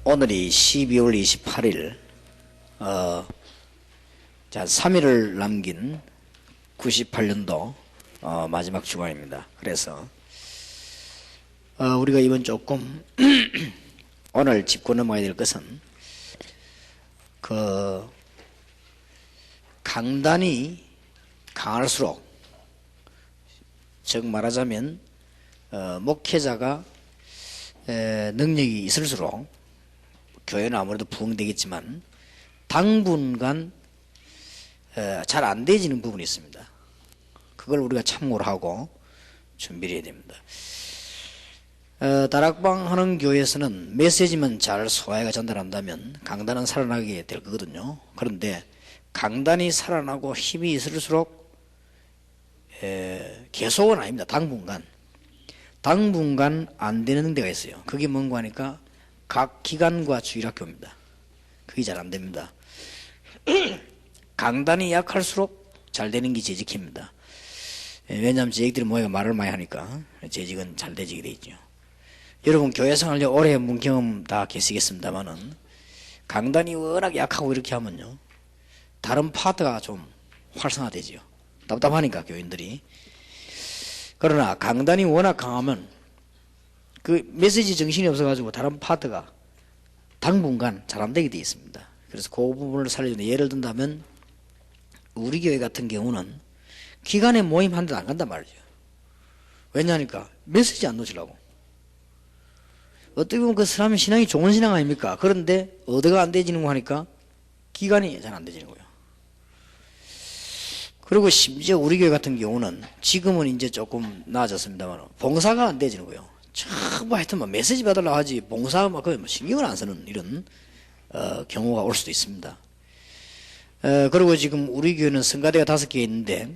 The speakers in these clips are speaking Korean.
오늘이 12월 28일, 자, 3일을 남긴 98년도 마지막 주간입니다. 그래서 우리가 이번 조금 오늘 짚고 넘어가야 될 것은 강단이 강할수록, 즉 말하자면 목회자가 능력이 있을수록 교회는 아무래도 부흥되겠지만 당분간 잘 안 되어지는 부분이 있습니다. 그걸 우리가 참고를 하고 준비를 해야 됩니다. 다락방 하는 교회에서는 메시지만 잘 소화해가 전달한다면 강단은 살아나게 될 거거든요. 그런데 강단이 살아나고 힘이 있을수록 계속은 아닙니다. 당분간 안 되는 데가 있어요. 그게 뭔가 하니까 각 기관과 주일학교입니다. 그게 잘 안 됩니다. 강단이 약할수록 잘 되는 게 재직입니다. 왜냐하면 재직들이 모여가 말을 많이 하니까 재직은 잘 되지게 돼 있죠. 여러분 교회 생활 오래 문 경험 다 계시겠습니다만은 강단이 워낙 약하고 이렇게 하면요, 다른 파트가 좀 활성화되지요. 답답하니까 교인들이. 그러나 강단이 워낙 강하면 그 메시지 정신이 없어가지고 다른 파트가 당분간 잘 안 되게 되어 있습니다. 그래서 그 부분을 살려주는 예를 든다면 우리 교회 같은 경우는 기간에 모임 한 데도 안 간단 말이죠. 왜냐하니까 메시지 안 놓치려고. 어떻게 보면 그 사람의 신앙이 좋은 신앙 아닙니까? 그런데 어디가 안 되지는 거 하니까 기간이 잘 안 되지는 거예요. 그리고 심지어 우리 교회 같은 경우는 지금은 이제 조금 나아졌습니다만 봉사가 안 되지는 거예요. 참, 하여튼 메시지 받으려고 하지 봉사 거의 신경을 안 쓰는 이런 경우가 올 수도 있습니다. 그리고 지금 우리 교회는 성가대가 5개 있는데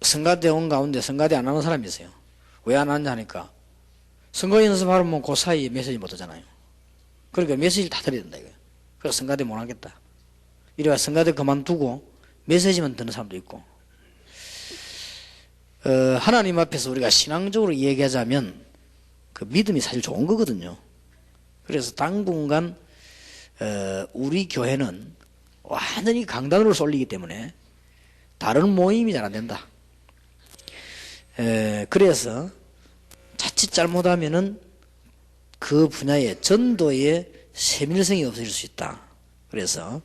성가대 온 가운데 성가대 안 하는 사람이 있어요. 왜 안 하냐 하니까 선거 연습하면 그 사이에 메시지 못 하잖아요. 그러니까 메시지를 다 드려야 된다 이거예요. 그래서 성가대 못 하겠다. 이래가 성가대 그만두고 메시지만 듣는 사람도 있고, 하나님 앞에서 우리가 신앙적으로 얘기하자면 그 믿음이 사실 좋은 거거든요. 그래서 당분간 우리 교회는 완전히 강단으로 쏠리기 때문에 다른 모임이 잘 안 된다. 그래서 자칫 잘못하면은 그 분야의 전도의 세밀성이 없어질 수 있다. 그래서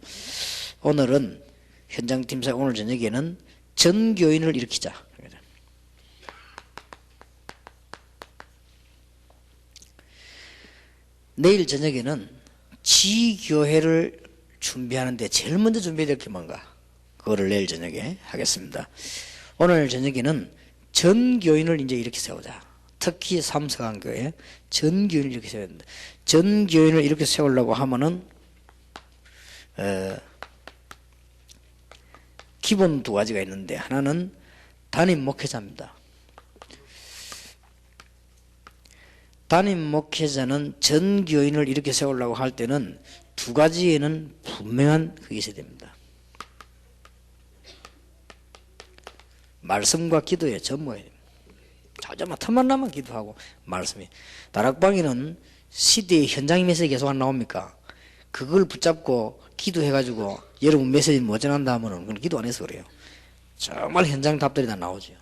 오늘은 현장팀사 오늘 저녁에는 전교인을 일으키자. 내일 저녁에는 지교회를 준비하는데 제일 먼저 준비해야 될 게 뭔가, 그거를 내일 저녁에 하겠습니다. 오늘 저녁에는 전교인을 이제 이렇게 세우자. 특히 삼성교회 전교인을 이렇게 세워야 된다. 전교인을 이렇게 세우려고 하면은 기본 2가지가 있는데, 하나는 담임 목회자입니다. 담임 목회자는 전교인을 이렇게 세우려고 할 때는 2가지에는 분명한 그게 있어야 됩니다. 말씀과 기도에 전무해야 됩니다. 자자마 틈만 나면 기도하고 말씀이. 다락방에는 시대의 현장의 메시지 계속 안 나옵니까? 그걸 붙잡고 기도해가지고 여러분 메시지 못 전한다 하면은 그건 기도 안 해서 그래요. 정말 현장 답들이 다 나오죠.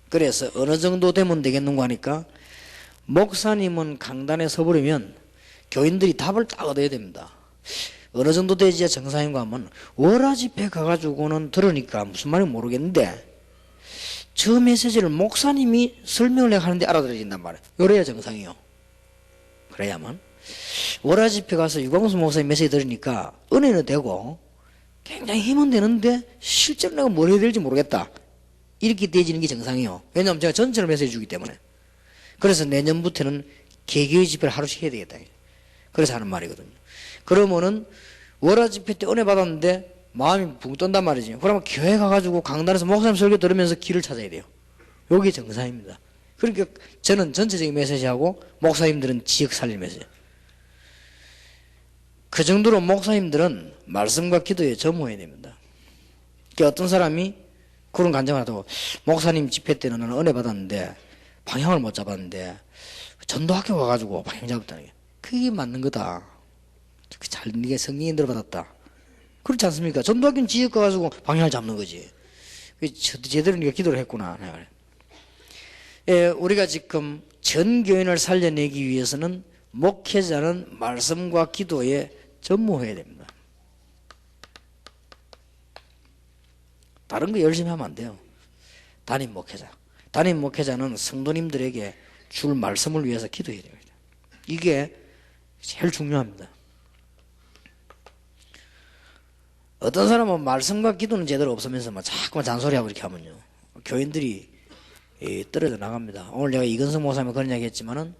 그래서 어느 정도 되면 되겠는가 하니까 목사님은 강단에 서버리면 교인들이 답을 딱 얻어야 됩니다. 어느 정도 되지야 정상인가 하면 월화 집회 가가지고는 들으니까 무슨 말인지 모르겠는데 저 메시지를 목사님이 설명을 하는데 알아들어진단 말이에요. 요래야 정상이요. 그래야만. 월화 집회 가서 유광수 목사님 메시지 들으니까 은혜는 되고 굉장히 힘은 되는데 실제로 내가 뭘 해야 될지 모르겠다. 이렇게 되지는 게 정상이요. 왜냐하면 제가 전체를 메시지 주기 때문에. 그래서 내년부터는 개교의 집회를 하루씩 해야 되겠다. 그래서 하는 말이거든요. 그러면은 월화 집회 때 은혜 받았는데 마음이 붕 뜬단 말이지. 그러면 교회 가가지고 강단에서 목사님 설교 들으면서 길을 찾아야 돼요. 요게 정상입니다. 그러니까 저는 전체적인 메시지하고 목사님들은 지역 살릴 메시지. 그 정도로 목사님들은 말씀과 기도에 전무해야 됩니다. 그러니까 어떤 사람이 그런 간증을 하다고 목사님 집회 때는 나는 은혜 받았는데 방향을 못 잡았는데 전도학교 가가지고 방향 잡았다는 게 그게 맞는 거다. 잘 네가 성령인들 받았다. 그렇지 않습니까? 전도학교는 지역 가가지고 방향을 잡는 거지. 제대로 네가 기도를 했구나. 예, 우리가 지금 전 교인을 살려내기 위해서는 목회자는 말씀과 기도에 전무해야 됩니다. 다른 거 열심히 하면 안 돼요. 담임 목회자. 담임 목회자는 성도님들에게 줄 말씀을 위해서 기도해야 됩니다. 이게 제일 중요합니다. 어떤 사람은 말씀과 기도는 제대로 없으면서 막 자꾸만 잔소리하고 이렇게 하면요, 교인들이 떨어져 나갑니다. 오늘 내가 이건성 목사님 그런 이야기 했지만은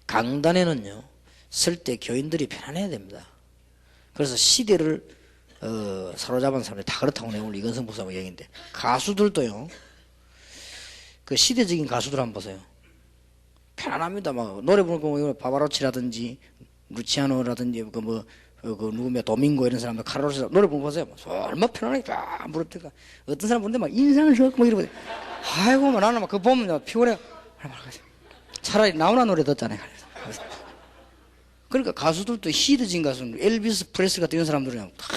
강단에는요 쓸 때 교인들이 편안해야 됩니다. 그래서 시대를 사로잡은 사람들이 다 그렇다고 내가 오늘 이건성 목사님 얘기인데, 가수들도요 그 시대적인 가수들 한번 보세요. 편안합니다. 막 노래 부르는 거 바바로치라든지 루치아노라든지 그 누구며 도밍고 이런 사람들 카로스 노래 부르는 거 보세요. 얼마 편안하게 쫙 부르니까 어떤 사람 부르는데 막 인상을 좋고 막 이러고, 아이고 막 나는 막 그거 보면 피곤해. 차라리 나훈아 노래 듣잖아요. 그러니까 가수들도 시대적인 가수는 엘비스 프레슬리 같은 이런 사람들은 다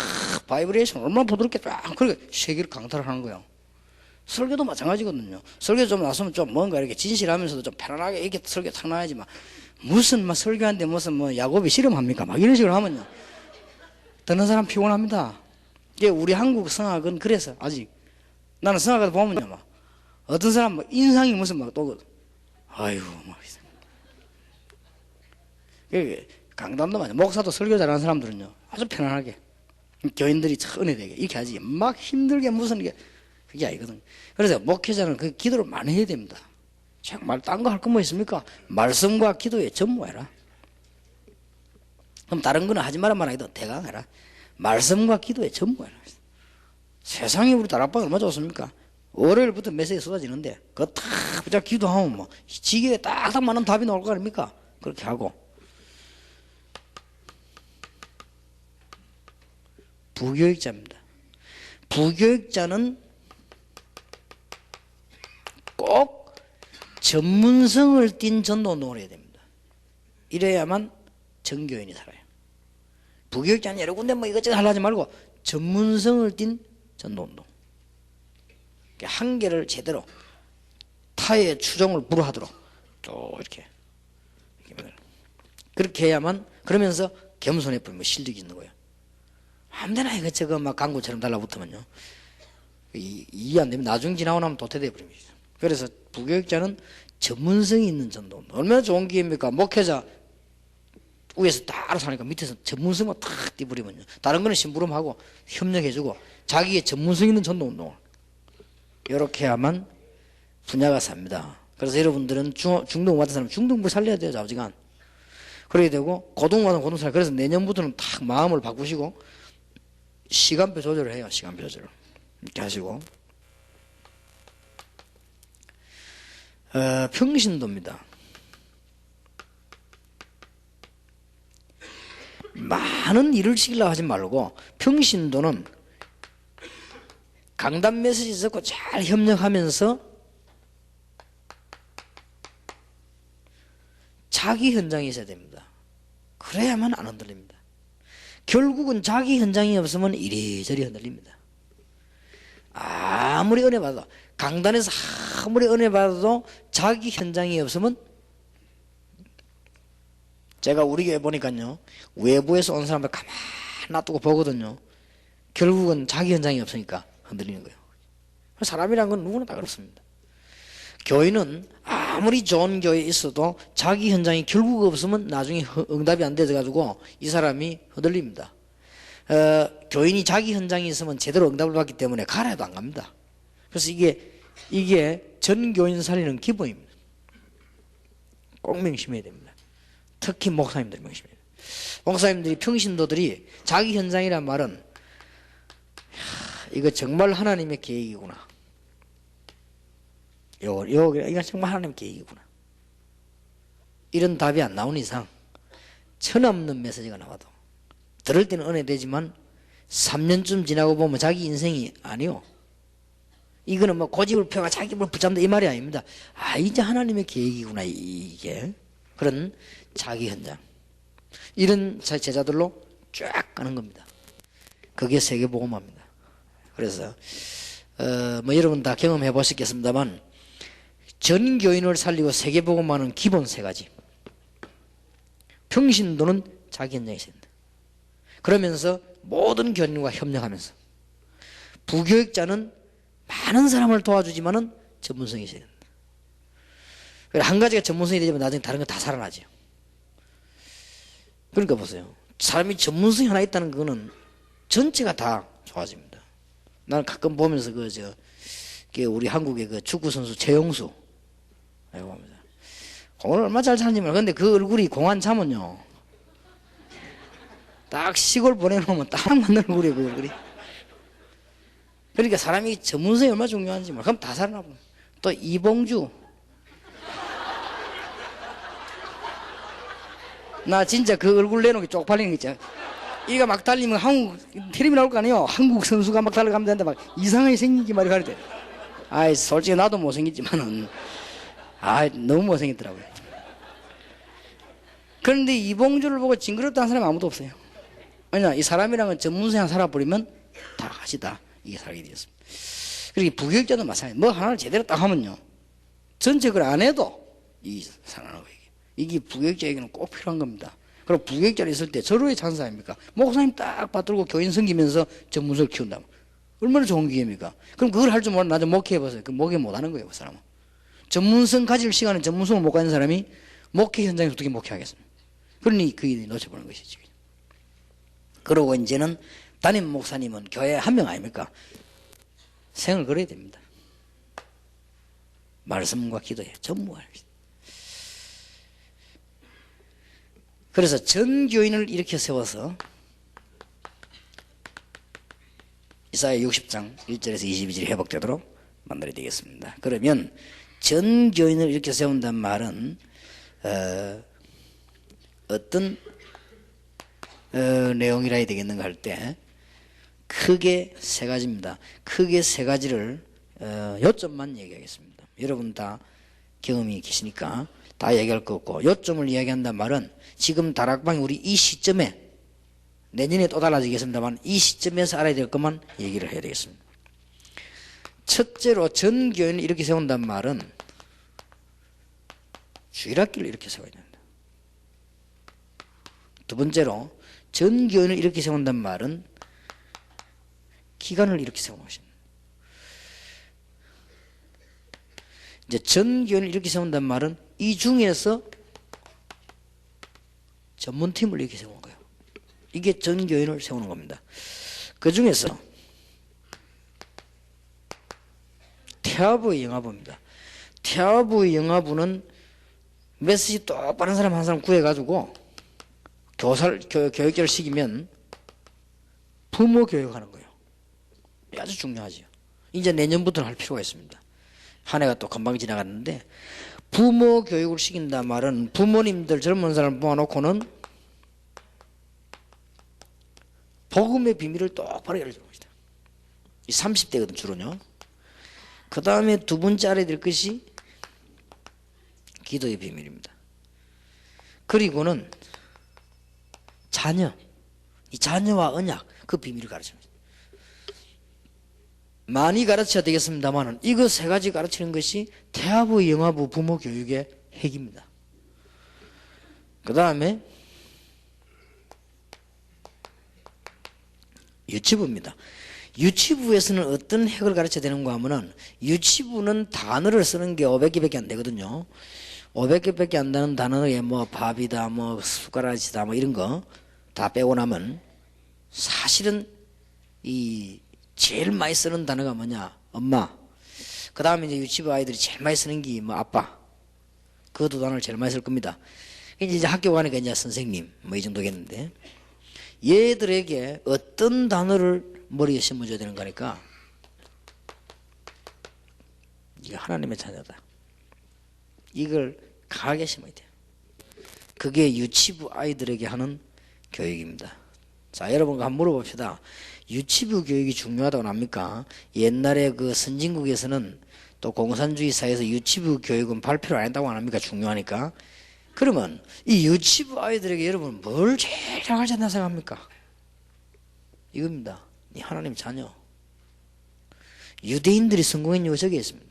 바이브레이션 얼마나 부드럽게 쫙 그러니까 세계를 강타를 하는 거예요. 설교도 마찬가지거든요. 설교 좀 나서면 좀 뭔가 이렇게 진실하면서도 좀 편안하게 이렇게 설교 탁 나야지만 무슨 막 설교하는데 무슨 뭐 야곱이 실험합니까? 막 이런 식으로 하면요, 듣는 사람 피곤합니다. 이게 우리 한국 성악은 그래서 아직 나는 성악을 보면요 막 어떤 사람 뭐 인상이 무슨 막 또 아이고 막 강단도 마찬가지. 목사도 설교 잘하는 사람들은요 아주 편안하게 교인들이 참 은혜되게 이렇게 하지 막 힘들게 무슨 게 그게 아니거든. 그래서 목회자는 그 기도를 많이 해야 됩니다. 정말 딴 거 할 거 뭐 있습니까? 말씀과 기도에 전무해라. 그럼 다른 거는 하지 말란 말 아니도 대강해라. 말씀과 기도에 전무해라. 세상이 우리 다락방이 얼마나 좋습니까? 월요일부터 메시지 쏟아지는데 그거 탁 붙잡고 기도하면 뭐 지게에 딱딱 맞는 답이 나올 거 아닙니까? 그렇게 하고. 부교육자입니다. 부교육자는 꼭 전문성을 띤 전도 운동을 해야 됩니다. 이래야만 정교인이 살아요. 부교육자는 여러 군데 뭐 이것저것 하려 하지 말고 전문성을 띤 전도 운동. 한계를 제대로 타의 추종을 불허하도록 또 이렇게 그렇게 해야만, 그러면서 겸손해 보이면 실력이 있는 거예요. 아무데나 이것저것 막 강구처럼 달라붙으면요 이해 안 되면 나중 지나고 나면 도태돼 버립니다. 그래서 부교육자는 전문성이 있는 전도, 얼마나 좋은 기회입니까? 목회자 위에서 딱 알아서 하니까 밑에서 전문성만 탁 띄버리면요, 다른 거는 심부름하고 협력해주고 자기의 전문성 있는 전도 운동을 이렇게 해야만 분야가 삽니다. 그래서 여러분들은 중등 같은 사람 중등부 살려야 돼요. 좌우지간 그래야 되고, 고등부는 고등 살려. 그래서 내년부터는 딱 마음을 바꾸시고 시간표 조절을 해요. 시간표 조절을 이렇게 하시고. 평신도입니다. 많은 일을 시키려고 하지 말고 평신도는 강단 메시지 듣고 잘 협력하면서 자기 현장이 있어야 됩니다. 그래야만 안 흔들립니다. 결국은 자기 현장이 없으면 이리저리 흔들립니다. 아무리 은혜 받아도, 강단에서 아무리 은혜 받아도 자기 현장이 없으면, 제가 우리 교회 보니까요 외부에서 온 사람들 가만 놔두고 보거든요. 결국은 자기 현장이 없으니까 흔들리는 거예요. 사람이란 건 누구나 다 그렇습니다. 교인은 아무리 좋은 교회에 있어도 자기 현장이 결국 없으면 나중에 응답이 안 돼가지고 이 사람이 흔들립니다. 교인이 자기 현장이 있으면 제대로 응답을 받기 때문에 가라 해도 안 갑니다. 그래서 이게 전 교인 살리는 기본입니다. 꼭 명심해야 됩니다. 특히 목사님들 명심해야 됩니다. 목사님들이 평신도들이 자기 현장이란 말은 이거 정말 하나님의 계획이구나. 이거 정말 하나님의 계획이구나. 이런 답이 안 나오는 이상 천없는 메시지가 나와도 들을 때는 은혜되지만 3년쯤 지나고 보면 자기 인생이 아니요. 이거는 뭐 고집을 펴가 자기 뭘 붙잡는다 이 말이 아닙니다. 아, 이제 하나님의 계획이구나 이게. 그런 자기 현장. 이런 제자들로 쫙 가는 겁니다. 그게 세계복음화입니다. 그래서 뭐 여러분 다 경험해 보셨겠습니다만 전 교인을 살리고 세계복음화는 기본 세 가지. 평신도는 자기 현장에 있어야 된다. 그러면서 모든 교인과 협력하면서 부교육자는 많은 사람을 도와주지만은 전문성이 있어야 된다. 한 가지가 전문성이 되지만 나중에 다른 건 다 살아나죠. 그러니까 보세요. 사람이 전문성이 하나 있다는 거는 전체가 다 좋아집니다. 나는 가끔 보면서 우리 한국의 그 축구 선수 최용수 봅니다. 공을 얼마 잘 차는지 몰라. 근데 그 얼굴이 공안 차면요. 딱 시골 보내놓으면 딱 맞는 얼굴이에요, 그 얼굴이. 그러니까 사람이 전문성이 얼마나 중요한지 몰라. 그럼 다 살아나. 또 이봉주. 나 진짜 그 얼굴 내놓기 쪽팔리는 거 있잖아. 이가 막 달리면 한국 텔레비 나올 거 아니에요. 한국 선수가 막 달려가면 되는데 막 이상하게 생긴게 말이 가르쳐. 아이, 솔직히 나도 못생겼지만은 너무 못생겼더라고요. 그런데 이봉주를 보고 징그럽다는 사람이 아무도 없어요. 왜냐, 이 사람이랑은 전문성이 살아버리면 다 같이 다 이게 살게 되었습니다. 그리고 부교육자도 마찬가지예요. 뭐 하나를 제대로 딱 하면요, 전체 그걸 안 해도 이게 살아나는 거예요. 이게 부교육자에게는 꼭 필요한 겁니다. 그리고 부교육자로 있을 때 절호의 찬스 아닙니까? 목사님 딱 받들고 교인 섬기면서 전문성을 키운다. 얼마나 좋은 기회입니까? 그럼 그걸 할 줄 모르는 나좀 목회해보세요. 그 목회 못하는 거예요, 그 사람은. 전문성 가질 시간에 전문성을 못 가진 사람이 목회 현장에서 어떻게 목회하겠습니까? 그러니 그 일이 놓쳐보는 것이지. 그러고 이제는 담임 목사님은 교회 한 명 아닙니까? 생을 걸어야 됩니다. 말씀과 기도에 전무할. 그래서 전 교인을 이렇게 세워서 이사야 60장 1절에서 22절이 회복되도록 만들어야 되겠습니다. 그러면 전 교인을 이렇게 세운단 말은 어떤 내용이라 해야 되겠는가 할 때 크게 세 가지입니다. 크게 세 가지를 요점만 얘기하겠습니다. 여러분 다 경험이 계시니까 다 얘기할 거 없고, 요점을 이야기한단 말은 지금 다락방이 우리 이 시점에, 내년에 또 달라지겠습니다만 이 시점에서 알아야 될 것만 얘기를 해야 되겠습니다. 첫째로 전 교인을 이렇게 세운단 말은 주일학교를 이렇게 세워야 됩니다. 두 번째로 전 교인을 이렇게 세운단 말은 기간을 이렇게 세우는 것입니다. 이제 전 교인을 이렇게 세운단 말은 이 중에서 전문팀을 이렇게 세우는 거예요. 이게 전 교인을 세우는 겁니다. 그 중에서 태아부의 영화부입니다. 태아부의 영화부는 메시지 똑바른 사람 한 사람 구해가지고 교육자를 시키면 부모 교육하는 거예요. 아주 중요하죠. 이제 내년부터는 할 필요가 있습니다. 한 해가 또 금방 지나갔는데, 부모 교육을 시킨다 말은 부모님들 젊은 사람을 모아놓고는 복음의 비밀을 똑바로 알려주는 것이다. 이 30대거든 주로요. 그 다음에 두 번째 알아야 될 것이 기도의 비밀입니다. 그리고는 자녀, 이 자녀와 언약, 그 비밀을 가르칩니다. 많이 가르쳐야 되겠습니다만 이거 세 가지 가르치는 것이 태아부, 영아부, 부모 교육의 핵입니다. 그 다음에 유치부입니다. 유치부에서는 어떤 핵을 가르쳐야 되는가 하면은, 유치부는 단어를 쓰는 게 500개밖에 안 되거든요. 500개밖에 안 되는 단어에 뭐 밥이다, 뭐 숟가락이다, 뭐 이런 거 다 빼고 나면 사실은 이 제일 많이 쓰는 단어가 뭐냐? 엄마. 그 다음에 이제 유치부 아이들이 제일 많이 쓰는 게 뭐 아빠. 그 두 단어를 제일 많이 쓸 겁니다. 이제 학교 가니까 이제 선생님 뭐 이 정도겠는데, 얘들에게 어떤 단어를 머리에 심어줘야 되는 거니까 이게 하나님의 자녀다. 이걸 강하게 심어야 돼요. 그게 유치부 아이들에게 하는 교육입니다. 자, 여러분 한번 물어봅시다. 유치부 교육이 중요하다고 합니까? 옛날에 그 선진국에서는 또 공산주의 사회에서 유치부 교육은 발표를 안 했다고 안 합니까? 중요하니까. 그러면 이 유치부 아이들에게 여러분 뭘 제일 잘하지 않나 생각합니까? 이겁니다. 이 하나님 자녀. 유대인들이 성공한 이유가 저기 있습니다.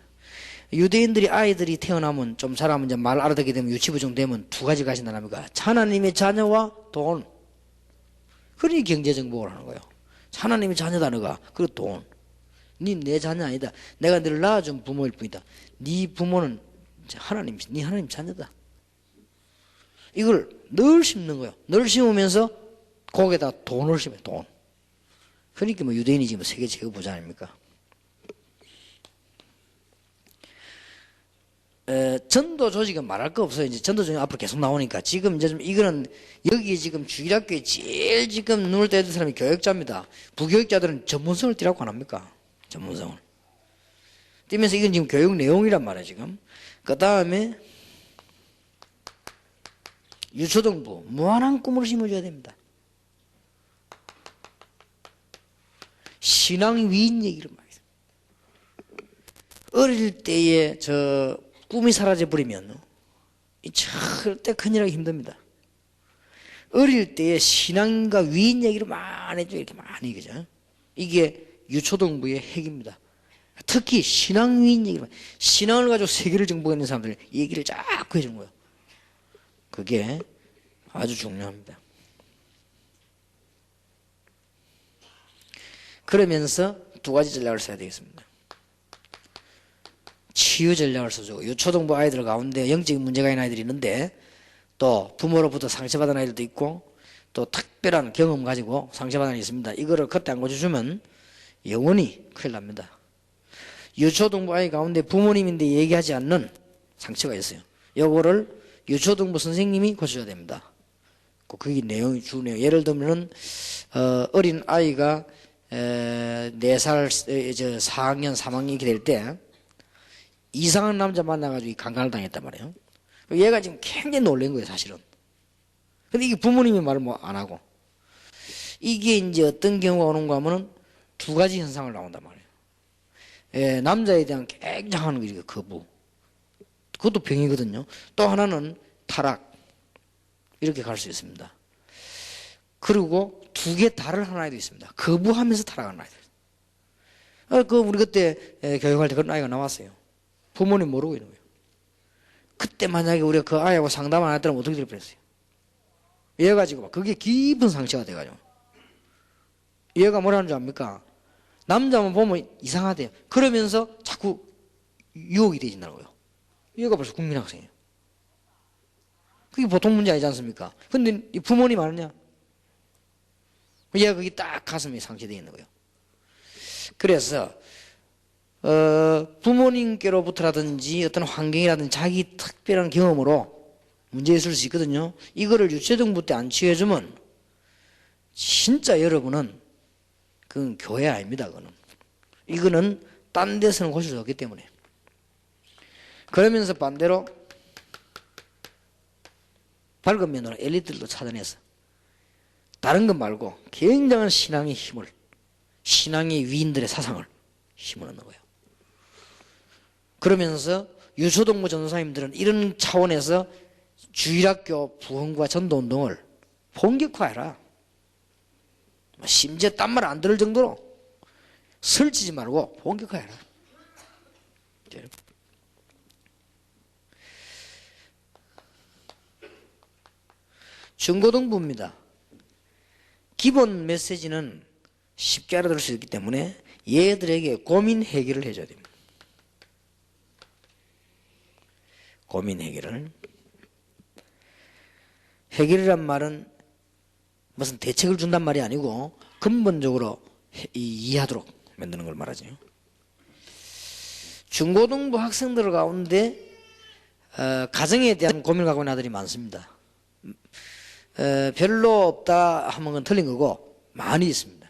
유대인들이 아이들이 태어나면 좀 자라면 이제 말 알아듣게 되면 유치부 정도 되면 두 가지가 하신다는 합니까? 하나님의 자녀와 돈. 그러니 경제 정복을 하는 거예요. 하나님의 자녀다 너가. 그리고 돈. 네 내 자녀 아니다. 내가 너를 낳아준 부모일 뿐이다. 네 부모는 하나님, 네 하나님 자녀다. 이걸 늘 심는 거예요. 늘 심으면서 거기에다 돈을 심어요. 돈. 그러니까 뭐 유대인이 지금 세계 최고 부자 아닙니까? 전도 조직은 말할 거 없어요. 이제 전도 조직 앞으로 계속 나오니까 지금 이제 좀 이거는 여기 지금 주일학교에 제일 지금 눈을 떼는 사람이 교육자입니다. 부교육자들은 전문성을 띠라고 안 합니까? 전문성을 띠면서 이건 지금 교육 내용이란 말이에요. 지금 그 다음에 유초등부 무한한 꿈을 심어줘야 됩니다. 신앙 위인 얘기를 많이 해요. 어릴 때에 저 꿈이 사라져 버리면 절대 큰일하기 힘듭니다. 어릴 때에 신앙과 위인 얘기를 많이 해줘. 이렇게 많이 그죠? 이게 유초등부의 핵입니다. 특히 신앙 위인 얘기를 신앙을 가지고 세계를 정복하는 사람들 얘기를 자꾸 해주는 거예요. 그게 아주 중요합니다. 그러면서 두 가지 전략을 써야 되겠습니다. 치유 전략을 써주고 유초등부 아이들 가운데 영적인 문제가 있는 아이들이 있는데 또 부모로부터 상처받은 아이들도 있고 또 특별한 경험 가지고 상처받은 아이들이 있습니다. 이거를 그때 안 고쳐주면 영원히 큰일 납니다. 유초등부 아이 가운데 부모님인데 얘기하지 않는 상처가 있어요. 요거를 유초등부 선생님이 고쳐줘야 됩니다. 그게 내용이 주 내용. 예를 들면 어린 아이가 4살 4학년 3학년 이렇게 될 때 이상한 남자 만나가지고 강간을 당했단 말이에요. 얘가 지금 굉장히 놀란 거예요, 사실은. 근데 이게 부모님이 말을 뭐 안 하고. 이게 이제 어떤 경우가 오는가 하면은 두 가지 현상을 나온단 말이에요. 남자에 대한 굉장한 게 거부. 그것도 병이거든요. 또 하나는 타락. 이렇게 갈 수 있습니다. 그리고 두 개 다를 하는 아이도 있습니다. 거부하면서 타락하는 아이들. 우리 그때 교육할 때 그런 아이가 나왔어요. 부모님 모르고 있는 거예요. 그때 만약에 우리가 그 아이하고 상담 안 했더라면 어떻게 될 뻔했어요? 얘 가지고 그게 깊은 상처가 돼가지고 얘가 뭐라는 줄 압니까? 남자만 보면 이상하대요. 그러면서 자꾸 유혹이 되진다는 거예요. 얘가 벌써 국민학생이에요. 그게 보통 문제 아니지 않습니까? 근데 이 부모님 아느냐? 얘가 거기 딱 가슴에 상처되어 있는 거예요. 그래서 부모님께로부터라든지 어떤 환경이라든지 자기 특별한 경험으로 문제 있을 수 있거든요. 이거를 유초등부 때 안 치유해주면 진짜 여러분은 그건 교회 아닙니다. 그거는. 이거는 딴 데서는 고칠 수 없기 때문에. 그러면서 반대로 밝은 면으로 엘리트들도 찾아내서 다른 것 말고 굉장한 신앙의 힘을, 신앙의 위인들의 사상을 심어넣는 거예요. 그러면서 유초등부 전도사님들은 이런 차원에서 주일학교 부흥과 전도운동을 본격화해라. 심지어 딴 말 안 들을 정도로 설치지 말고 본격화해라. 중고등부입니다. 기본 메시지는 쉽게 알아들을 수 있기 때문에 얘들에게 고민 해결을 해줘야 됩니다. 고민 해결을. 해결이란 말은 무슨 대책을 준단 말이 아니고 근본적으로 이해하도록 만드는 걸 말하죠. 중고등부 학생들 가운데 가정에 대한 고민을 갖고 있는 아들이 많습니다. 별로 없다 하면 건 틀린 거고 많이 있습니다.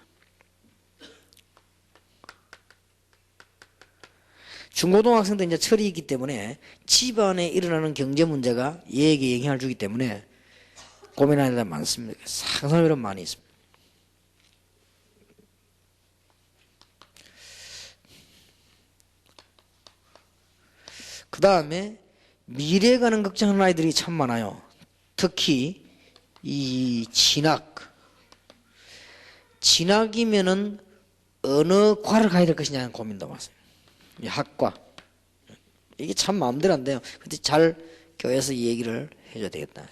중고등학생도 이제 철이 있기 때문에 집안에 일어나는 경제 문제가 얘에게 영향을 주기 때문에 고민하는 사람 많습니다. 상상력은 많이 있습니다. 그 다음에 미래에 관한 걱정하는 아이들이 참 많아요. 특히 이 진학이면은 어느 과를 가야 될 것이냐는 고민도 많습니다. 이 학과 이게 참 마음대로 안 돼요. 근데 잘 교회에서 이 얘기를 해줘야 되겠다.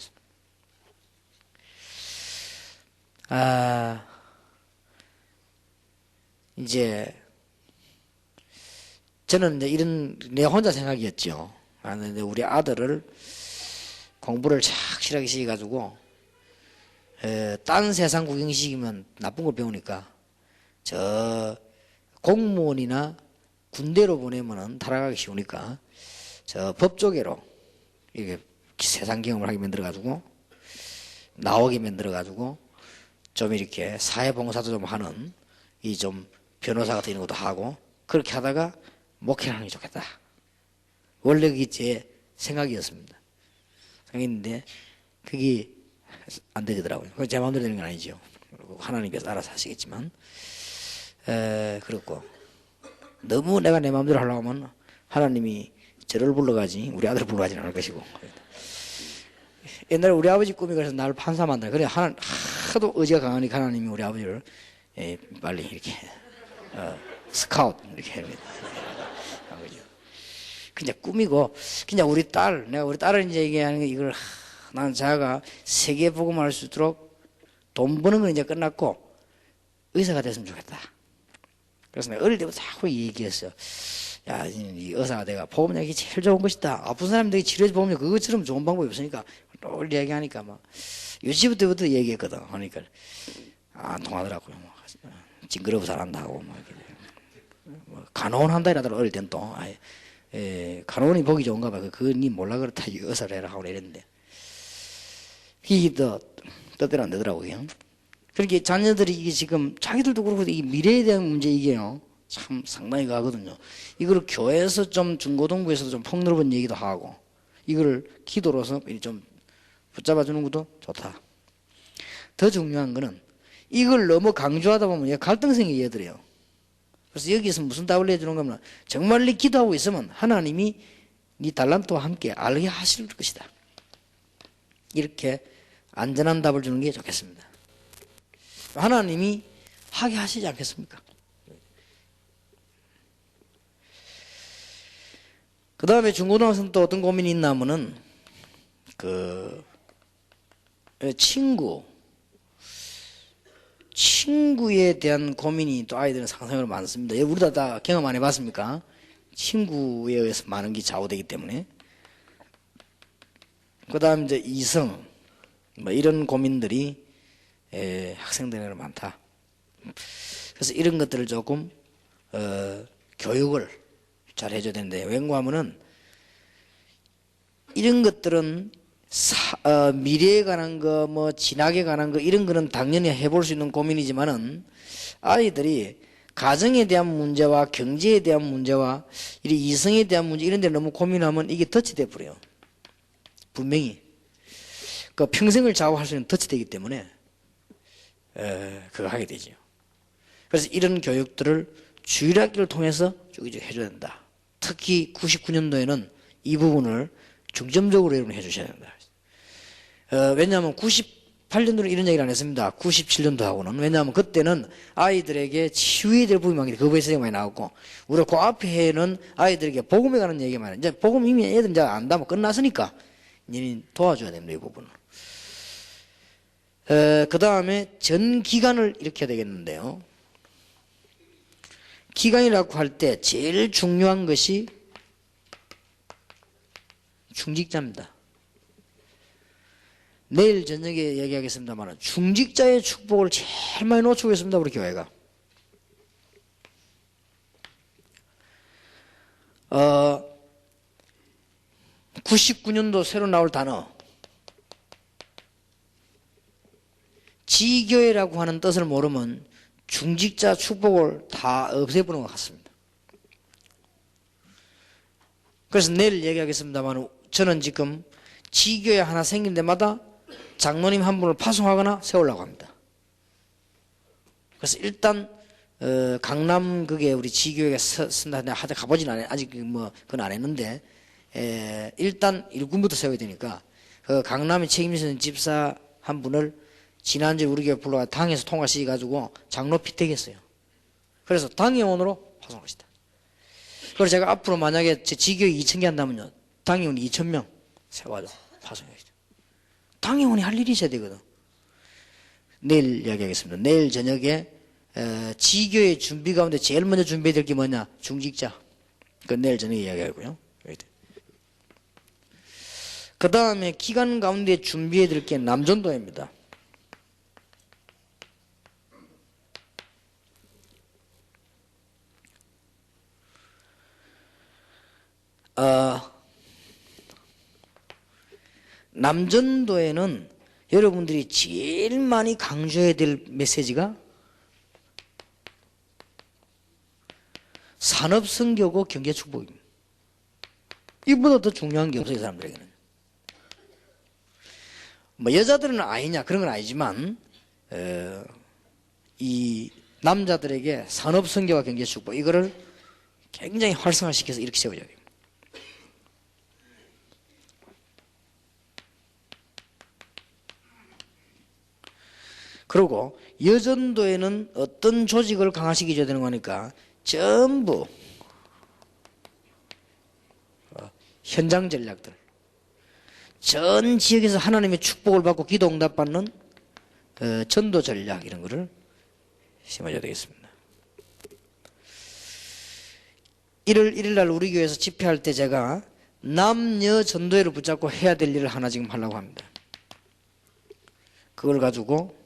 이제 저는 이제 이런 내 혼자 생각이었죠. 근데 우리 아들을 공부를 착실하게 시켜가지고 딴 세상 구경시키면 나쁜 걸 배우니까 저 공무원이나 군대로 보내면은 타락하기 쉬우니까 저 법조계로 이게 세상 경험을 하게 만들어가지고 나오게 만들어가지고 좀 이렇게 사회봉사도 좀 하는 이 좀 변호사 같은 이런 것도 하고 그렇게 하다가 목회를 하는 게 좋겠다. 원래 그게 제 생각이었습니다. 생각했는데 그게 안 되더라고요. 그건 제 마음대로 되는 건 아니죠. 하나님께서 알아서 하시겠지만 그렇고 너무 내가 내 마음대로 하려고 하면 하나님이 저를 불러가지 우리 아들을 불러가지는 않을 것이고. 옛날에 우리 아버지 꿈이 그래서 나를 판사 만들어. 그래 하도 의지가 강하니까 하나님이 우리 아버지를 빨리 이렇게 스카우트 이렇게 합니다. 그냥 꿈이고 그냥 내가 우리 딸을 이제 얘기하는 게 이걸 나는 자가 세계 복음할 수 있도록 돈 버는 건 이제 끝났고 의사가 됐으면 좋겠다. 그래서 내가 어릴 때부터 자꾸 얘기했어요. 야, 이 의사가 내가 보험약이 제일 좋은 것이다. 아픈 사람들이 치료해서 보험약 그것처럼 좋은 방법이 없으니까 늘 얘기하니까 막 유치부터부터 얘기했거든. 하니까 안 통하더라고요. 징그러워 잘한다 하고 막 간호원 한다 이라더라도 어릴 땐 또 간호원이 보기 좋은가 봐. 그거 니 몰라 그렇다 의사를 해라 하고 이랬는데 이게 또 뜻대로 안 되더라고요. 그렇게 자녀들이 이게 지금 자기들도 그렇고 이 미래에 대한 문제 이게요 참 상당히 가거든요. 이걸 교회에서 좀 중고등부에서도 좀 폭넓은 얘기도 하고 이걸 기도로서 좀 붙잡아주는 것도 좋다. 더 중요한 거는 이걸 너무 강조하다 보면 갈등성이 얘들이에요. 그래서 여기서 무슨 답을 내주는 거면 정말 네 기도하고 있으면 하나님이 네 달란트와 함께 알게 하실 것이다. 이렇게 안전한 답을 주는 게 좋겠습니다. 하나님이 하게 하시지 않겠습니까? 그 다음에 중고등학생 또 어떤 고민이 있나 하면은 친구에 대한 고민이 또 아이들은 상상으로 많습니다. 우리도 다 경험 안 해봤습니까? 친구에 의해서 많은 게 좌우되기 때문에. 그 다음 이제 이성, 이런 고민들이 학생들에게는 많다. 그래서 이런 것들을 조금 교육을 잘 해줘야 되는데 왠가 하면은 이런 것들은 미래에 관한 거, 진학에 관한 거 이런 거는 당연히 해볼 수 있는 고민이지만은 아이들이 가정에 대한 문제와 경제에 대한 문제와 이성에 대한 문제 이런 데 너무 고민하면 이게 덫이 버려요. 분명히 그 평생을 좌우할 수 있는 덫이 되기 때문에 그거 하게 되죠. 그래서 이런 교육들을 주일학교를 통해서 쭉 해줘야 된다. 특히 99년도에는 이 부분을 중점적으로 여러분 해주셔야 된다. 왜냐하면 98년도는 이런 얘기를 안 했습니다. 97년도 하고는. 왜냐하면 그때는 아이들에게 치유해야 될 부분이 많기 때문에 그거에 생각이 많이 나왔고, 우리가 그 앞에 해는 아이들에게 복음에 관한 얘기가 많아요. 이제 복음 이미 애들 이제 안다면 끝났으니까, 니는 도와줘야 됩니다, 이 부분을. 그 다음에 전 기간을 이렇게 해야 되겠는데요. 기간이라고 할 때 제일 중요한 것이 중직자입니다. 내일 저녁에 얘기하겠습니다만 중직자의 축복을 제일 많이 놓치고 있습니다, 우리 교회가. 99년도 새로 나올 단어 지교회라고 하는 뜻을 모르면 중직자 축복을 다 없애버린 것 같습니다. 그래서 내일 얘기하겠습니다만 저는 지금 지교회 하나 생긴 데마다 장로님 한 분을 파송하거나 세우려고 합니다. 그래서 일단 강남 그게 우리 지교회가 쓴다 내가 가보진 않아요. 아직 뭐 그건 안 했는데 일단 일꾼부터 세워야 되니까 그 강남에 책임지는 집사 한 분을 지난주에 우리 교회 불러가 당에서 통과시켜 가지고 장로 피택했어요. 그래서 당회원으로 파송하시다. 그래서 제가 앞으로 만약에 제 지교회 2,000개 한다면요 당회원 2,000명 세워가지고 파송해야죠. 당회원이 할 일이 있어야 되거든. 내일 이야기하겠습니다. 내일 저녁에 지교의 준비 가운데 제일 먼저 준비해야 될 게 뭐냐? 중직자. 그건 내일 저녁에 이야기하고요. 그 다음에 기간 가운데 준비해야 될 게 남전도입니다. 남전도에는 여러분들이 제일 많이 강조해야 될 메시지가 산업선교고 경제축복입니다. 이보다 더 중요한 게 없어요, 사람들에게는. 뭐 여자들은 아니냐 그런 건 아니지만 이 남자들에게 산업선교와 경제축복 이거를 굉장히 활성화시켜서 이렇게 세워줘야 됩니다. 그리고 여전도에는 어떤 조직을 강화시켜줘야 되는 거니까 전부 현장 전략들, 전 지역에서 하나님의 축복을 받고 기도 응답받는 전도 전략 이런 거를 심어줘야 되겠습니다. 1월 1일 날 우리 교회에서 집회할 때 제가 남녀 전도회를 붙잡고 해야 될 일을 하나 지금 하려고 합니다. 그걸 가지고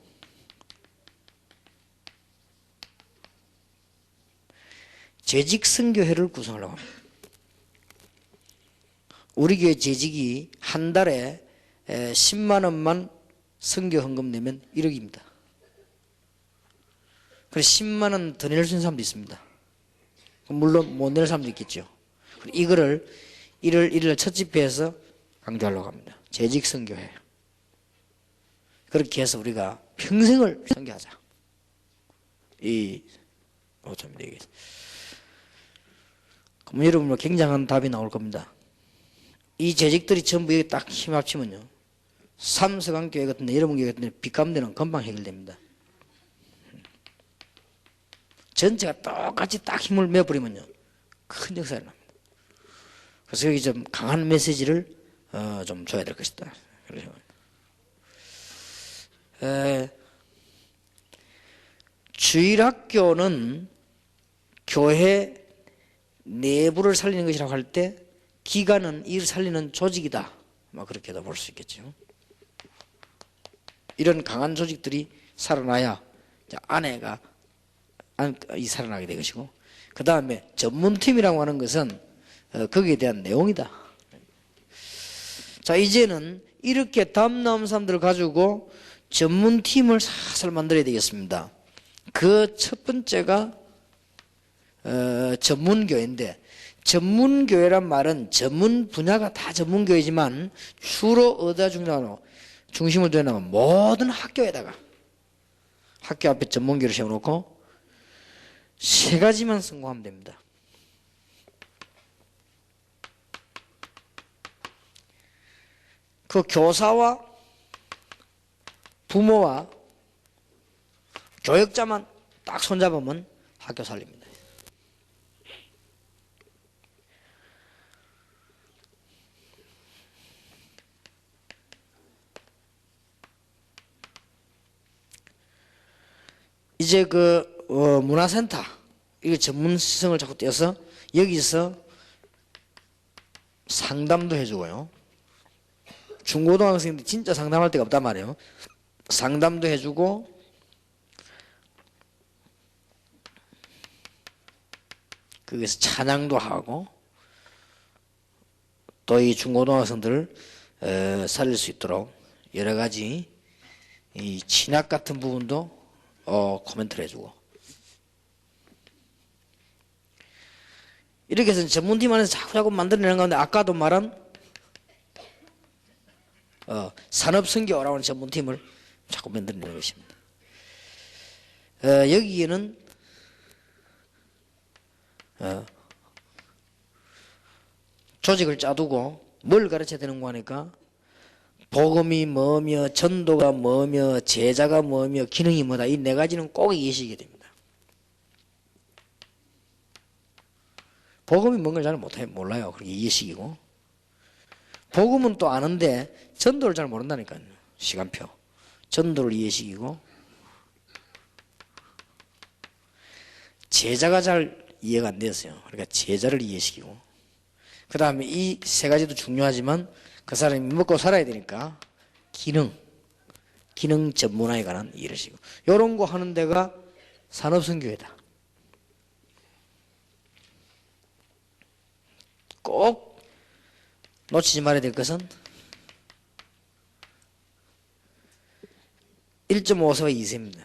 재직 선교회를 구성하려고 합니다. 우리 교회 재직이 한 달에 10만 원만 선교 헌금 내면 1억입니다. 그래서 10만 원 더 낼 수 있는 사람도 있습니다. 물론 못 낼 사람도 있겠죠. 이거를 1월 1일 첫 집회에서 강조하려고 합니다. 재직 선교회. 그렇게 해서 우리가 평생을 선교하자. 이 오점입니다. 이게. 그럼 여러분 굉장한 답이 나올 겁니다. 이 재직들이 전부 여기 딱 힘 합치면요. 삼서강교회 같은 데, 여러분 교회 같은 데 빚감대는 금방 해결됩니다. 전체가 똑같이 딱 힘을 매버리면요. 큰 역사가 납니다. 그래서 여기 좀 강한 메시지를 좀 줘야 될 것이다. 그래서 주일학교는 교회 내부를 살리는 것이라고 할 때 기관은 이를 살리는 조직이다. 그렇게도 볼 수 있겠죠. 이런 강한 조직들이 살아나야 아내가 살아나게 될 것이고, 그 다음에 전문팀이라고 하는 것은 거기에 대한 내용이다. 자, 이제는 이렇게 답 나온 사람들을 가지고 전문팀을 살살 만들어야 되겠습니다. 그 첫 번째가 전문교회인데, 전문교회란 말은 전문 분야가 다 전문교회지만 주로 어디다 중심을 두냐면 모든 학교에다가 학교 앞에 전문교회를 세워놓고 세 가지만 성공하면 됩니다. 그 교사와 부모와 교역자만 딱 손잡으면 학교 살립니다. 이제 문화센터, 이거 전문성을 자꾸 떼어서 여기서 상담도 해주고요. 중고등학생들 진짜 상담할 데가 없단 말이에요. 상담도 해주고, 거기서 찬양도 하고, 또 이 중고등학생들을 살릴 수 있도록 여러 가지 이 신학 같은 부분도 코멘트를 해주고, 이렇게 해서 전문팀 안에서 자꾸 만들어내는 가운데 아까도 말한 산업선교라고 하는 전문팀을 자꾸 만들어내는 것입니다. 여기에는 조직을 짜두고 뭘 가르쳐야 되는 거 하니까 복음이 뭐며 전도가 뭐며 제자가 뭐며 기능이 뭐다 이 네 가지는 꼭 이해시키게 됩니다. 복음이 뭔 걸 잘 몰라요. 그렇게 이해시키고 복음은 또 아는데 전도를 잘 모른다니까요. 시간표 전도를 이해시키고 제자가 잘 이해가 안 됐어요. 그러니까 제자를 이해시키고 그 다음에 이 세 가지도 중요하지만 그 사람이 먹고 살아야 되니까 기능 전문화에 관한 이해를 시키고 이런 거 하는 데가 산업선교회다. 꼭 놓치지 말아야 될 것은 1.5세와 2세입니다.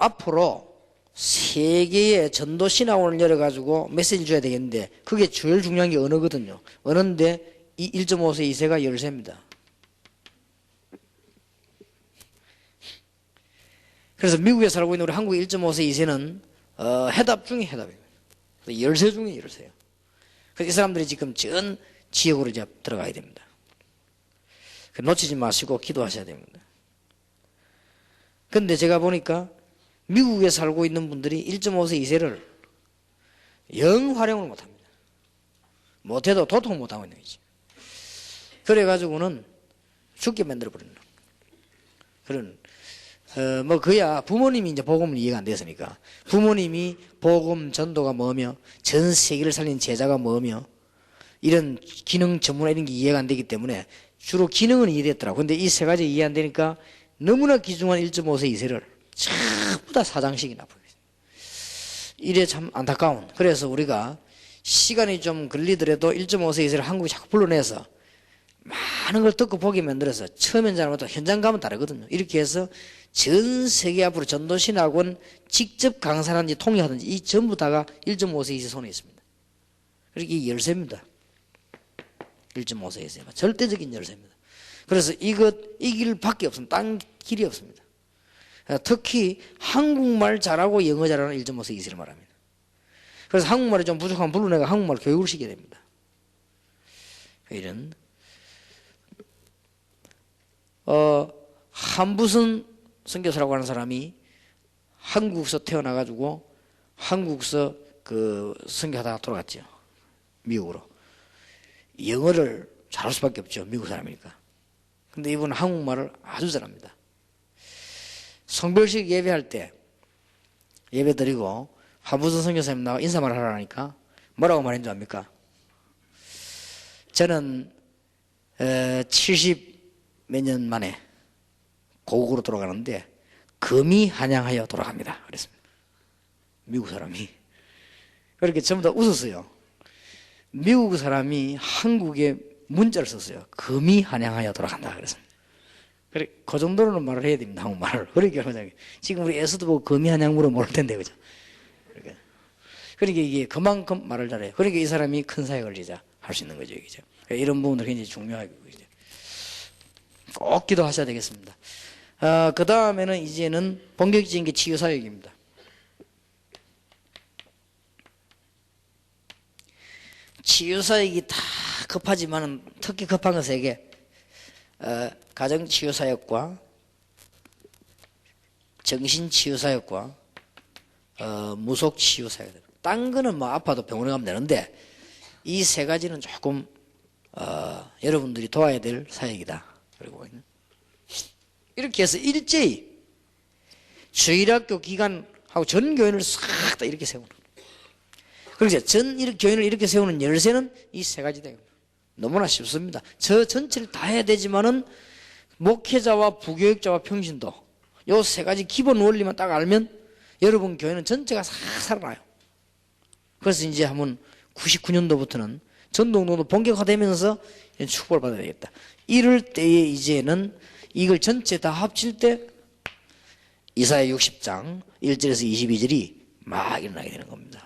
앞으로 세계의 전도 신학원을 열어가지고 메시지를 줘야 되겠는데 그게 제일 중요한 게 언어거든요. 언어인데 이 1.5세 2세가 열세입니다. 그래서 미국에 살고 있는 우리 한국 1.5세 2세는 해답 중에 해답입니다. 열세 중에 열세예요. 그래서 이 사람들이 지금 전 지역으로 이제 들어가야 됩니다. 놓치지 마시고 기도하셔야 됩니다. 근데 제가 보니까 미국에 살고 있는 분들이 1.5세 2세를 영 활용을 못합니다. 못해도 도통 못하고 있는 거지. 그래가지고는 죽게 만들어버리는 그런 뭐 그야 부모님이 이제 복음을 이해가 안 됐으니까 부모님이 복음 전도가 뭐며 전 세계를 살린 제자가 뭐며 이런 기능 전문화 이런 게 이해가 안 되기 때문에 주로 기능은 이해됐더라고. 근데 이 세 가지 이해 안 되니까 너무나 귀중한 1.5세 2세를 전부 다 사장식이나 보입니다. 이래 참 안타까운. 그래서 우리가 시간이 좀 걸리더라도 1.5세 2세를 한국에 자꾸 불러내서 많은 걸 듣고 보게 만들어서 처음엔 잘못하고 현장 가면 다르거든요. 이렇게 해서 전 세계 앞으로 전도신학원 직접 강사라든지 통역하든지 이 전부 다가 1.5세 2세 손에 있습니다. 그러니까 이 열쇠입니다. 1.5세 2세가 절대적인 열쇠입니다. 그래서 이 길밖에 없습니다. 딴 길이 없습니다. 특히 한국말 잘하고 영어 잘하는 1.5세 2세를 말합니다. 그래서 한국말이 좀 부족하면 불러내가 한국말 교육을 시키게 됩니다. 이런 한부선 선교사라고 하는 사람이 한국서 태어나가지고 한국서 선교하다가 돌아갔죠. 미국으로. 영어를 잘할 수밖에 없죠. 미국 사람이니까. 근데 이분은 한국말을 아주 잘합니다. 성별식 예배할 때 예배 드리고 한부선 선교사님 나와 인사말 하라니까 뭐라고 말한 줄 압니까? 저는 70 몇 년 만에 고국으로 돌아가는데 금이 한양하여 돌아갑니다. 그랬습니다. 미국 사람이. 그렇게 전부 다 웃었어요. 미국 사람이 한국에 문자를 썼어요. 금이 한양하여 돌아간다. 그랬습니다. 그래, 그 정도로는 말을 해야 됩니다. 한국말을. 그러니까 지금 우리 에서도 보고 금이 한양 물어 모를 텐데, 그죠? 그러니까 이게 그만큼 말을 잘해요. 그러니까 이 사람이 큰 사회 걸리자 할 수 있는 거죠. 그죠? 이런 부분들 굉장히 중요하고, 그죠? 꼭 기도하셔야 되겠습니다. 그 다음에는 이제는 본격적인 게 치유사역입니다. 치유사역이 다 급하지만은 특히 급한 거 세 개. 가정치유사역과 정신치유사역과 무속치유사역. 딴 거는 뭐 아파도 병원에 가면 되는데 이 세 가지는 조금 여러분들이 도와야 될 사역이다. 그리고 이렇게 해서 일제히 주일학교 기간하고 전 교인을 싹 다 이렇게 세우는. 그래서 전 교인을 이렇게 세우는 열쇠는 이 세 가지다. 너무나 쉽습니다. 저 전체를 다 해야 되지만은 목회자와 부교육자와 평신도 요 세 가지 기본 원리만 딱 알면 여러분 교회는 전체가 싹 살아나요. 그래서 이제 한번 99년도부터는 전도운동도 본격화되면서 축복을 받아야 되겠다. 이럴 때에 이제는 이걸 전체 다 합칠 때 이사야 60장 1절에서 22절이 막 일어나게 되는 겁니다.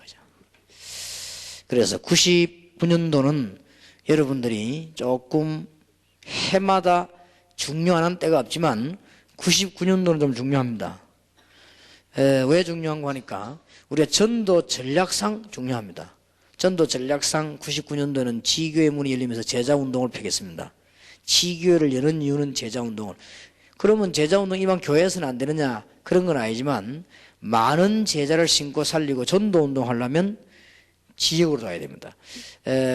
그래서 99년도는 여러분들이 조금 해마다 중요한 때가 없지만 99년도는 좀 중요합니다. 왜 중요한 거 하니까 우리가 전도 전략상 중요합니다. 전도 전략상 99년도는 지교회 문이 열리면서 제자운동을 펴겠습니다. 지교회를 여는 이유는 제자운동을. 그러면 제자운동 이만 교회에서는 안 되느냐? 그런 건 아니지만 많은 제자를 심고 살리고 전도운동 하려면 지역으로 가야 됩니다.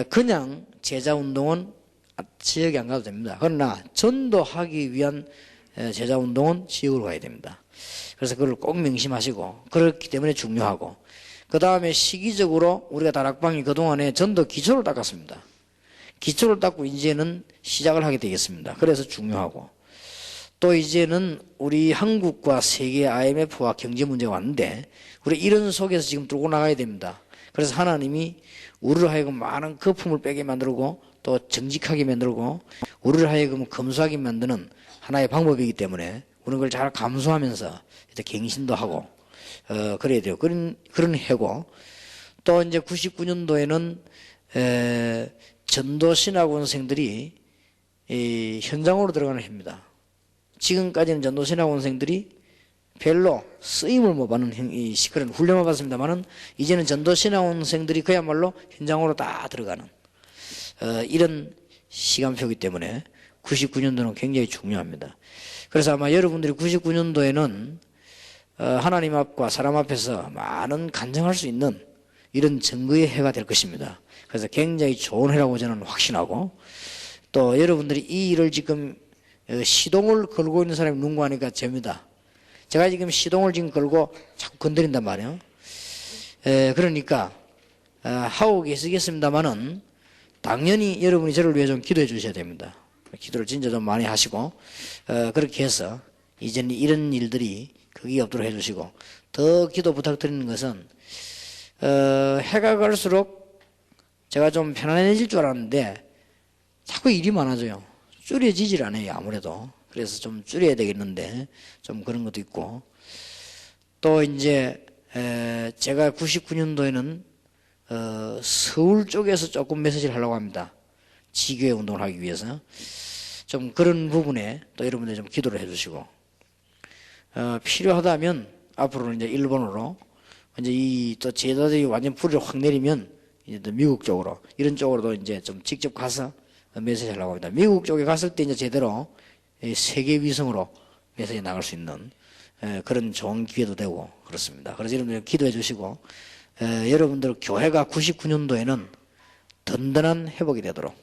그냥 제자운동은 지역에 안 가도 됩니다. 그러나 전도하기 위한 제자운동은 지역으로 가야 됩니다. 그래서 그걸 꼭 명심하시고 그렇기 때문에 중요하고 그 다음에 시기적으로 우리가 다락방이 그동안에 전도 기초를 닦았습니다. 기초를 닦고 이제는 시작을 하게 되겠습니다. 그래서 중요하고 또 이제는 우리 한국과 세계 IMF와 경제 문제가 왔는데 우리 이런 속에서 지금 뚫고 나가야 됩니다. 그래서 하나님이 우리를 하여금 많은 거품을 빼게 만들고 또 정직하게 만들고 우리를 하여금 검소하게 만드는 하나의 방법이기 때문에 우리는 그걸 잘 감수하면서 갱신도 하고 그래야 돼요. 그런 해고 또 이제 99년도에는 전도 신학원생들이 현장으로 들어가는 해입니다. 지금까지는 전도 신학원생들이 별로 쓰임을 못 받는 그런 훈련을 받습니다만은 이제는 전도 신학원생들이 그야말로 현장으로 다 들어가는 이런 시간표이기 때문에 99년도는 굉장히 중요합니다. 그래서 아마 여러분들이 99년도에는 하나님 앞과 사람 앞에서 많은 간증할 수 있는 이런 증거의 해가 될 것입니다. 그래서 굉장히 좋은 해라고 저는 확신하고 또 여러분들이 이 일을 지금 시동을 걸고 있는 사람이 누군가 하니까 됩니다. 제가 지금 시동을 지금 걸고 자꾸 건드린단 말이에요. 그러니까 하고 계시겠습니다만은 당연히 여러분이 저를 위해 좀 기도해 주셔야 됩니다. 기도를 진짜 좀 많이 하시고 그렇게 해서 이제는 이런 일들이 크게 없도록 해주시고 더 기도 부탁드리는 것은 해가 갈수록 제가 좀 편안해질 줄 알았는데 자꾸 일이 많아져요. 줄여지질 않아요. 아무래도. 그래서 좀 줄여야 되겠는데 좀 그런 것도 있고 또 이제 제가 99년도에는 서울 쪽에서 조금 메시지를 하려고 합니다. 지교회 운동을 하기 위해서 좀 그런 부분에 또 여러분들 좀 기도를 해주시고 필요하다면 앞으로는 이제 일본으로 이제 이 또 제자들이 완전 불을 확 내리면 이제 또 미국 쪽으로 이런 쪽으로도 이제 좀 직접 가서 메시지 하려고 합니다. 미국 쪽에 갔을 때 이제 제대로 세계 위성으로 메시지 나갈 수 있는 그런 좋은 기회도 되고 그렇습니다. 그래서 여러분들 기도해 주시고 여러분들 교회가 99년도에는 든든한 회복이 되도록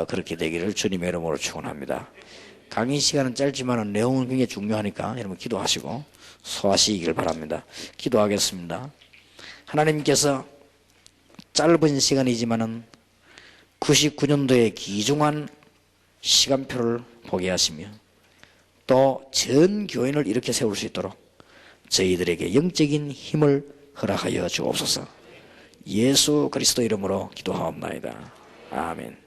그렇게 되기를 주님의 이름으로 축원합니다. 강의 시간은 짧지만 내용은 굉장히 중요하니까 여러분 기도하시고 소화하시기를 바랍니다. 기도하겠습니다. 하나님께서 짧은 시간이지만은 99년도의 귀중한 시간표를 보게 하시며 또 전 교인을 이렇게 세울 수 있도록 저희들에게 영적인 힘을 허락하여 주옵소서. 예수 그리스도 이름으로 기도하옵나이다. 아멘.